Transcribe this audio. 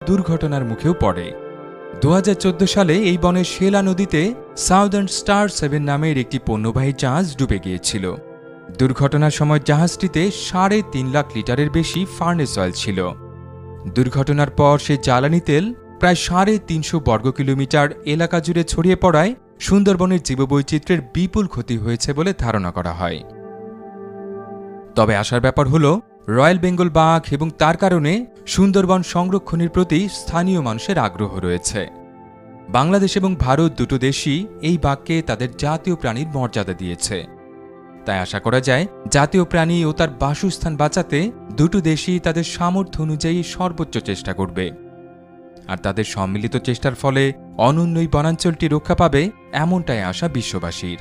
দুর্ঘটনার মুখেও পড়ে। 2014 সালে এই বনের শেলা নদীতে সাউদার্ন স্টার 7 নামের একটি পণ্যবাহী জাহাজ ডুবে গিয়েছিল। দুর্ঘটনার সময় জাহাজটিতে 3.5 লাখ লিটারের বেশি ফার্নেস অয়েল ছিল। দুর্ঘটনার পর সেই জ্বালানি তেল প্রায় 350 বর্গ কিলোমিটার এলাকা জুড়ে ছড়িয়ে পড়ায় সুন্দরবনের জীববৈচিত্র্যের বিপুল ক্ষতি হয়েছে বলে ধারণা করা হয়। তবে আশার ব্যাপার হল, রয়্যাল বেঙ্গল বাঘ এবং তার কারণে সুন্দরবন সংরক্ষণের প্রতি স্থানীয় মানুষের আগ্রহ রয়েছে। বাংলাদেশ এবং ভারত দুটো দেশই এই বাঘকে তাদের জাতীয় প্রাণীর মর্যাদা দিয়েছে। তাই আশা করা যায় জাতীয় প্রাণী ও তার বাসস্থান বাঁচাতে দুটো দেশই তাদের সামর্থ্য অনুযায়ী সর্বোচ্চ চেষ্টা করবে। আর তাদের সম্মিলিত চেষ্টার ফলে অনন্য এই বনাঞ্চলটি রক্ষা পাবে, এমনটাই আশা বিশ্ববাসীর।